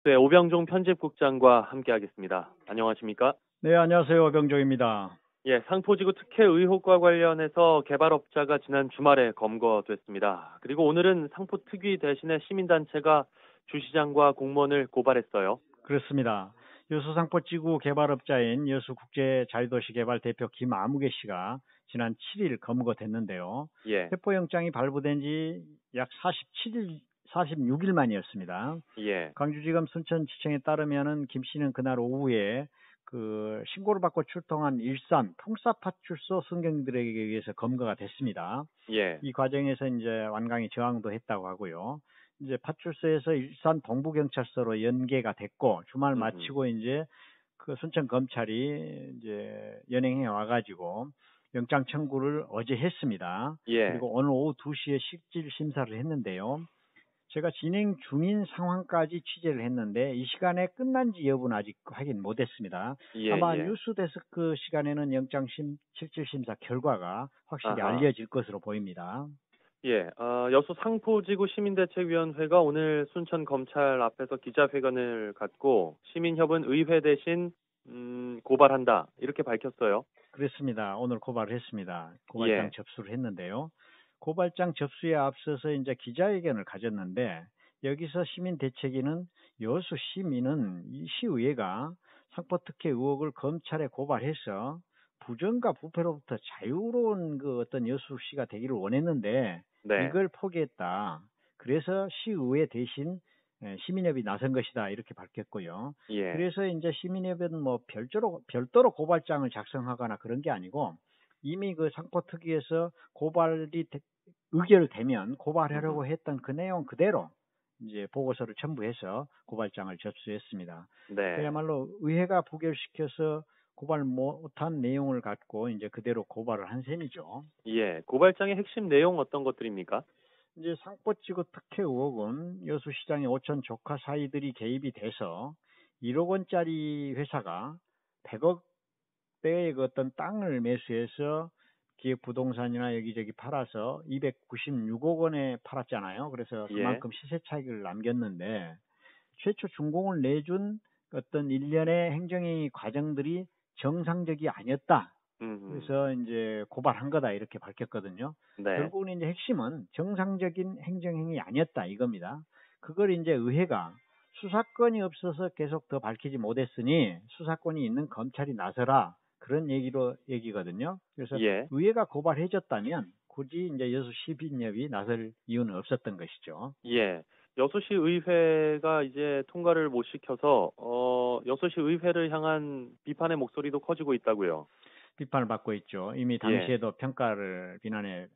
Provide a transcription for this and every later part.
네, 오병종 편집국장과 함께하겠습니다. 안녕하십니까? 네, 안녕하세요. 병종입니다. 예, 상포지구 특혜 의혹과 관련해서 개발업자가 지난 주말에 검거됐습니다. 그리고 오늘은 상포 특위 대신에 시민단체가 주시장과 공무원을 고발했어요. 그렇습니다. 여수상포지구 개발업자인 여수국제자유도시개발 대표 김아무개 씨가 지난 7일 검거됐는데요. 예, 체포영장이 발부된 지 약 46일 만이었습니다. 예, 광주지검 순천지청에 따르면은 김 씨는 그날 오후에 신고를 받고 출동한 일산 풍사파출소 순경들에게 의해서 검거가 됐습니다. 예, 이 과정에서 이제 완강히 저항도 했다고 하고요. 이제 파출소에서 일산 동부경찰서로 연계가 됐고 주말 음, 마치고 이제 그 순천 검찰이 이제 연행해 와가지고 영장 청구를 어제 했습니다. 예, 그리고 오늘 오후 2시에 실질 심사를 했는데요. 제가 진행 중인 상황까지 취재를 했는데 이 시간에 끝난지 여부는 아직 확인 못했습니다. 예, 아마 예. 뉴스데스크 시간에는 실질 심사 결과가 확실히 아하. 알려질 것으로 보입니다. 예, 여수 상포지구 시민대책위원회가 오늘 순천 검찰 앞에서 기자회견을 갖고 시민협은 의회 대신 고발한다 이렇게 밝혔어요. 그렇습니다. 오늘 고발을 했습니다. 고발장 예, 접수를 했는데요. 고발장 접수에 앞서서 이제 기자회견을 가졌는데 여기서 시민대책위는 여수 시민은 이 시의회가 상포특혜 의혹을 검찰에 고발해서 부정과 부패로부터 자유로운 그 어떤 여수시가 되기를 원했는데 네. 이걸 포기했다. 그래서 시의회 대신 시민협이 나선 것이다. 이렇게 밝혔고요. 예. 그래서 이제 시민협은 뭐 별도로 고발장을 작성하거나 그런 게 아니고 이미 그 상포특위에서 의결되면 음흠. 고발하려고 했던 그 내용 그대로 이제 보고서를 첨부해서 고발장을 접수했습니다. 네. 그야말로 의회가 부결시켜서 고발 못한 내용을 갖고 이제 그대로 고발을 한 셈이죠. 예. 고발장의 핵심 내용 어떤 것들입니까? 이제 상포지구 특혜 의혹은 여수시장의 오촌 조카 사이들이 개입이 돼서 1억 원짜리 회사가 100억 대의 그 어떤 땅을 매수해서 기획부동산이나 여기저기 팔아서 296억 원에 팔았잖아요. 그래서 예. 그만큼 시세 차익을 남겼는데 최초 준공을 내준 어떤 일련의 행정행위 과정들이 정상적이 아니었다. 음. 그래서 이제 고발한 거다 이렇게 밝혔거든요. 네. 결국은 이제 핵심은 정상적인 행정행위 아니었다 이겁니다. 그걸 이제 의회가 수사권이 없어서 계속 더 밝히지 못했으니 수사권이 있는 검찰이 나서라 그런 얘기거든요. 그래서 예. 의회가 고발해줬다면 굳이 이제 여수 시민협이 나설 이유는 없었던 것이죠. 예. 여수시 의회가 이제 통과를 못 시켜서 여수시 의회를 향한 비판의 목소리도 커지고 있다고요. 비판을 받고 있죠. 이미 예. 당시에도 비난의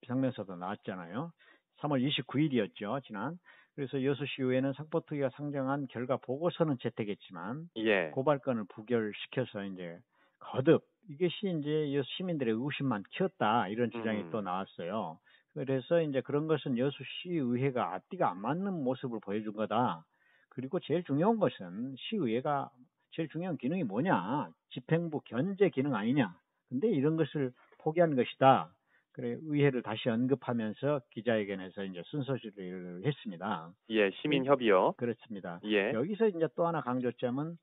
성명서도 나왔잖아요. 3월 29일이었죠, 지난. 그래서 여수시의회는 상포특위가 상정한 결과 보고서는 채택했지만 예. 고발건을 부결시켜서 이제 거듭 이것이 이제 여수 시민들의 의구심만 키웠다 이런 주장이 또 음. 나왔어요. 그래서 이제 그런 것은 여수시의회가 앞뒤가 안 맞는 모습을 보여준 거다. 그리고 제일 중요한 것은 시의회가 제일 중요한 기능이 뭐냐? 집행부 견제 기능 아니냐? 근데 이런 것을 포기한 것이다. 그래 의회를 다시 언급하면서 기자회견에서 이제 순서질을 했습니다. 예. 그- 시민협의요. 그렇습니다. 예. 여기서 이제 또 하나 강조점은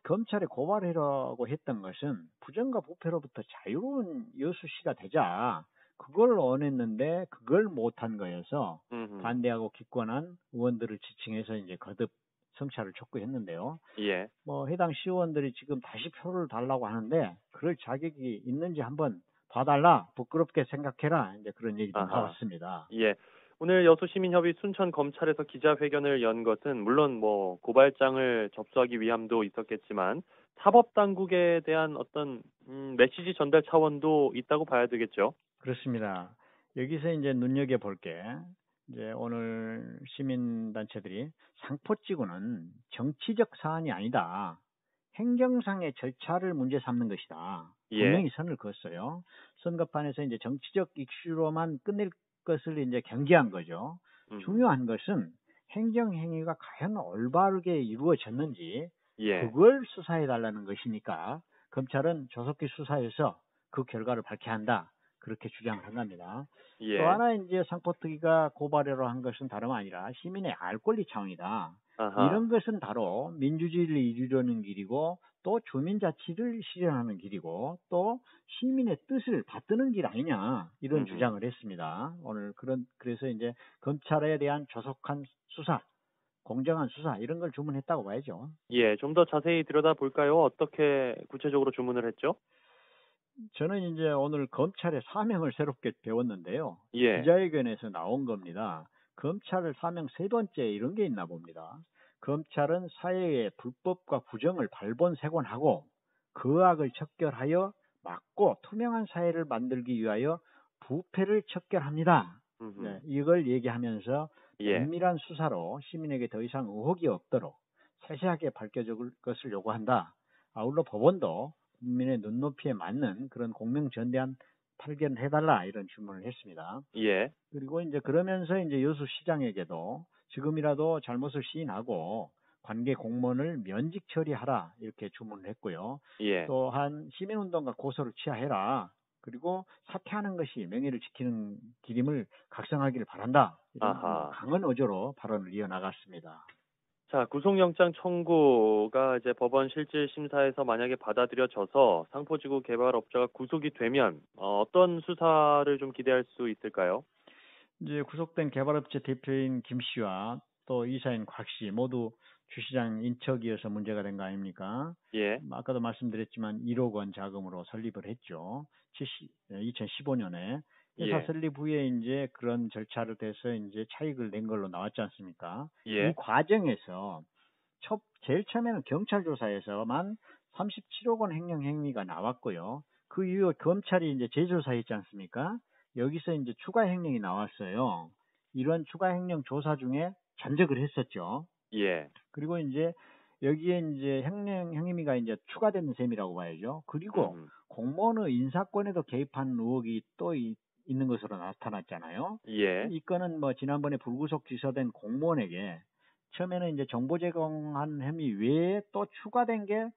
검찰에 고발하려고 했던 것은 부정과 부패로부터 자유로운 여수시가 되자 그걸 원했는데 그걸 못한 거여서 음. 반대하고 기권한 의원들을 지칭해서 이제 거듭 성찰을 촉구했는데요. 예. 뭐 해당 시의원들이 지금 다시 표를 달라고 하는데 그럴 자격이 있는지 한번 봐달라 부끄럽게 생각해라 이제 그런 얘기도 아하. 나왔습니다. 예. 오늘 여수시민협의 순천검찰에서 기자회견을 연 것은 물론 뭐 고발장을 접수하기 위함도 있었겠지만 사법당국에 대한 어떤 메시지 전달 차원도 있다고 봐야 되겠죠. 그렇습니다. 여기서 이제 눈여겨 볼게 이제 오늘 시민단체들이 상포지구는 정치적 사안이 아니다. 행정상의 절차를 문제 삼는 것이다. 예. 분명히 선을 그었어요. 선거판에서 이제 정치적 이슈로만 끝낼 것을 이제 경계한 거죠. 음. 중요한 것은 행정행위가 과연 올바르게 이루어졌는지 예. 그걸 수사해 달라는 것이니까 검찰은 조속히 수사해서 그 결과를 밝혀야 한다. 그렇게 주장을 한답니다. 또 예. 하나 이제 상포특위가 고발하러 한 것은 다름 아니라 시민의 알 권리 차원이다. 아하. 이런 것은 바로 민주주의를 이루려는 길이고 또 주민자치를 실현하는 길이고 또 시민의 뜻을 받드는 길 아니냐 이런 음흠. 주장을 했습니다. 오늘 그래서 이제 검찰에 대한 조속한 수사, 공정한 수사 이런 걸 주문했다고 봐야죠. 예, 좀 더 자세히 들여다볼까요? 어떻게 구체적으로 주문을 했죠? 저는 이제 오늘 검찰의 사명을 새롭게 배웠는데요. 예. 기자회견에서 나온 겁니다. 검찰 사명 세 번째 이런 게 있나 봅니다. 검찰은 사회의 불법과 부정을 발본색원하고 그 악을 척결하여 막고 투명한 사회를 만들기 위하여 부패를 척결합니다. 네, 음흠. 이걸 얘기하면서 예. 면밀한 수사로 시민에게 더 이상 의혹이 없도록 세세하게 밝혀줄 것을 요구한다. 아울러 법원도 국민의 눈높이에 맞는 그런 공명전대한 판결을 해달라 이런 주문을 했습니다. 예. 그리고 이제 그러면서 이제 여수 시장에게도 지금이라도 잘못을 시인하고 관계 공무원을 면직 처리하라 이렇게 주문을 했고요. 예. 또한 시민운동가 고소를 취하해라. 그리고 사퇴하는 것이 명예를 지키는 길임을 각성하기를 바란다. 이런 뭐 아하. 강한 어조로 발언을 이어나갔습니다. 자, 구속영장 청구가 이제 법원 실질 심사에서 만약에 받아들여져서 상포지구 개발업자가 구속이 되면 어떤 수사를 좀 기대할 수 있을까요? 이제 구속된 개발업체 대표인 김 씨와 또 이사인 곽 씨 모두 주시장 인척이어서 문제가 된 거 아닙니까? 예. 아까도 말씀드렸지만 1억 원 자금으로 설립을 했죠. 2015년에 회사 예. 설립 후에 이제 그런 절차를 돼서 이제 차익을 낸 걸로 나왔지 않습니까? 이 예. 과정에서 제일 처음에는 경찰 조사에서만 37억 원 횡령 행위가 나왔고요. 그 이후 검찰이 이제 재조사했지 않습니까? 여기서 이제 추가 횡령이 나왔어요. 이런 추가 횡령 조사 중에 전적을 했었죠. 예. 그리고 이제 여기에 이제 횡령 행위가 이제 추가된 셈이라고 봐야죠. 그리고 음. 공무원의 인사권에도 개입한 의혹이 또 있는 것으로 나타났잖아요. 예. 이 건은 뭐 지난번에 불구속 기소된 공무원에게 처음에는 이제 정보 제공한 혐의 외에 또 추가된 게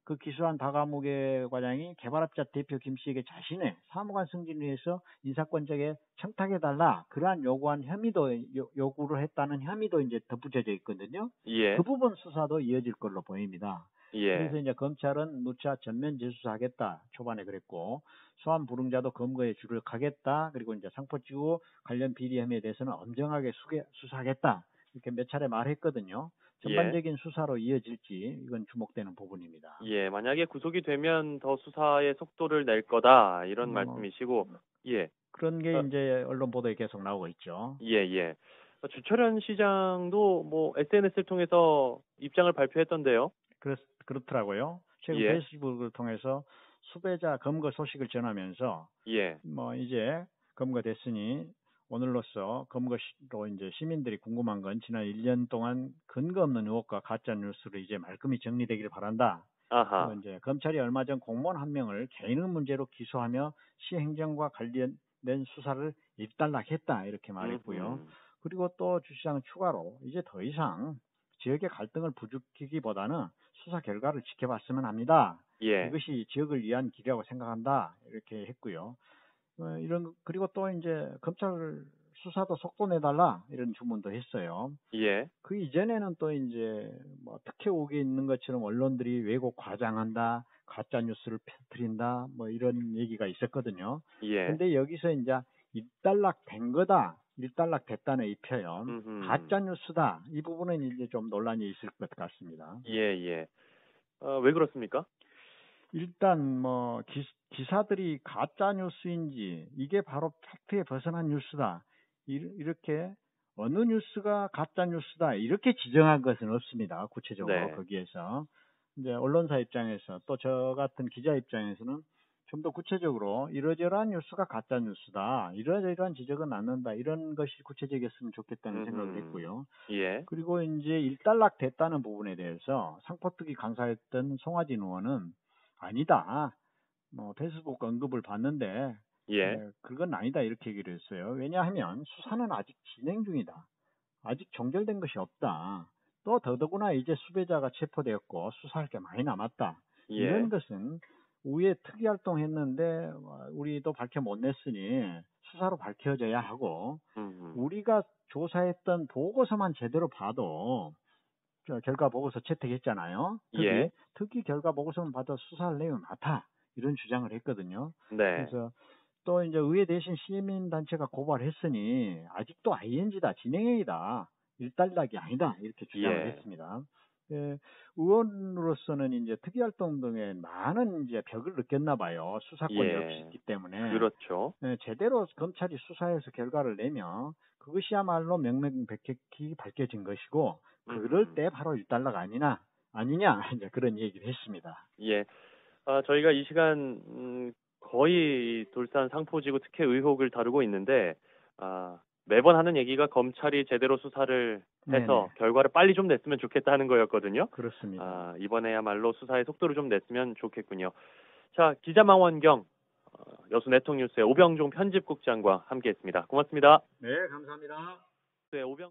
그 기소한 박아무개 과장이 개발업자 대표 김 씨에게 자신의 사무관 승진을 위해서 인사권자에게 청탁해달라 그러한 요구한 혐의도 요구를 했다는 혐의도 이제 덧붙여져 있거든요. 그 예. 부분 수사도 이어질 걸로 보입니다. 예. 그래서 이제 검찰은 누차 전면 재수사하겠다 초반에 그랬고 소환 불응자도 검거에 주력하겠다 그리고 이제 상포지구 관련 비리 혐의에 대해서는 엄정하게 수사하겠다 이렇게 몇 차례 말했거든요. 예. 전반적인 수사로 이어질지 이건 주목되는 부분입니다. 예. 만약에 구속이 되면 더 수사의 속도를 낼 거다 이런 뭐 말씀이시고 예. 그런 게 어, 이제 언론 보도에 계속 나오고 있죠. 예, 예. 주철현 시장도 뭐 SNS를 통해서 입장을 발표했던데요. 그렇더라고요. 최근 예. 페이스북을 통해서 수배자 검거 소식을 전하면서 예. 뭐 이제 검거됐으니 오늘로써 검거로 이제 시민들이 궁금한 건 지난 1년 동안 근거 없는 의혹과 가짜 뉴스로 이제 말끔히 정리되길 바란다. 그리고 아하. 이제 검찰이 얼마 전 공무원 한 명을 개인의 문제로 기소하며 시행정과 관련된 수사를 일단락했다 이렇게 말했고요. 음흠. 그리고 또 주시장 추가로 이제 더 이상 지역의 갈등을 부추기기보다는 수사 결과를 지켜봤으면 합니다. 예. 이것이 지역을 위한 길이라고 생각한다 이렇게 했고요. 그리고 또 이제 검찰 수사도 속도 내달라 이런 주문도 했어요. 예. 그 이전에는 또 이제 뭐 특혜 오게 있는 것처럼 언론들이 왜곡 과장한다, 가짜 뉴스를 퍼뜨린다, 뭐 이런 얘기가 있었거든요. 예. 근데 여기서 이제 일단락 된 거다, 일단락 됐다는 이 표현, 음흠. 가짜 뉴스다 이 부분은 이제 좀 논란이 있을 것 같습니다. 예, 예. 왜 그렇습니까? 일단 뭐 기사들이 가짜 뉴스인지 이게 바로 팩트에 벗어난 뉴스다. 이렇게 어느 뉴스가 가짜 뉴스다 이렇게 지정한 것은 없습니다. 구체적으로 네. 거기에서 이제 언론사 입장에서 또 저 같은 기자 입장에서는 좀 더 구체적으로 이러저러한 뉴스가 가짜 뉴스다. 이러저러한 지적은 않는다. 이런 것이 구체적이었으면 좋겠다는 생각을 음흠. 했고요. 예. 그리고 이제 일단락 됐다는 부분에 대해서 상포특위 강사였던 송하진 의원은 아니다. 뭐 페이스북 언급을 봤는데 예. 그건 아니다 이렇게 얘기를 했어요. 왜냐하면 수사는 아직 진행 중이다. 아직 종결된 것이 없다. 또 더더구나 이제 수배자가 체포되었고 수사할 게 많이 남았다. 예. 이런 것은 우회 특이활동했는데 우리도 밝혀 못 냈으니 수사로 밝혀져야 하고 음흠. 우리가 조사했던 보고서만 제대로 봐도 결과 보고서 채택했잖아요. 예. 특히 결과 보고서만 봐도 수사할 내용이 많다. 이런 주장을 했거든요. 네. 그래서 또 이제 의회 대신 시민단체가 고발했으니 아직도 ING다, 진행형이다, 일단락이 아니다 이렇게 주장을 예. 했습니다. 의원으로서는 이제 특이활동 등에 많은 이제 벽을 느꼈나 봐요. 수사권이 예. 없이 있기 때문에. 그렇죠. 제대로 검찰이 수사해서 결과를 내면 그것이야말로 명명백백히 밝혀진 것이고 그럴 때 바로 일단락 아니냐 이제 그런 얘기를 했습니다. 예. 저희가 이 시간 거의 돌산 상포지구 특혜 의혹을 다루고 있는데 매번 하는 얘기가 검찰이 제대로 수사를 해서 네네. 결과를 빨리 좀 냈으면 좋겠다는 거였거든요. 그렇습니다. 이번에야말로 수사의 속도를 좀 냈으면 좋겠군요. 자, 기자망원경 여수 내통뉴스의 오병종 편집국장과 함께했습니다. 고맙습니다. 네, 감사합니다. 네, 오병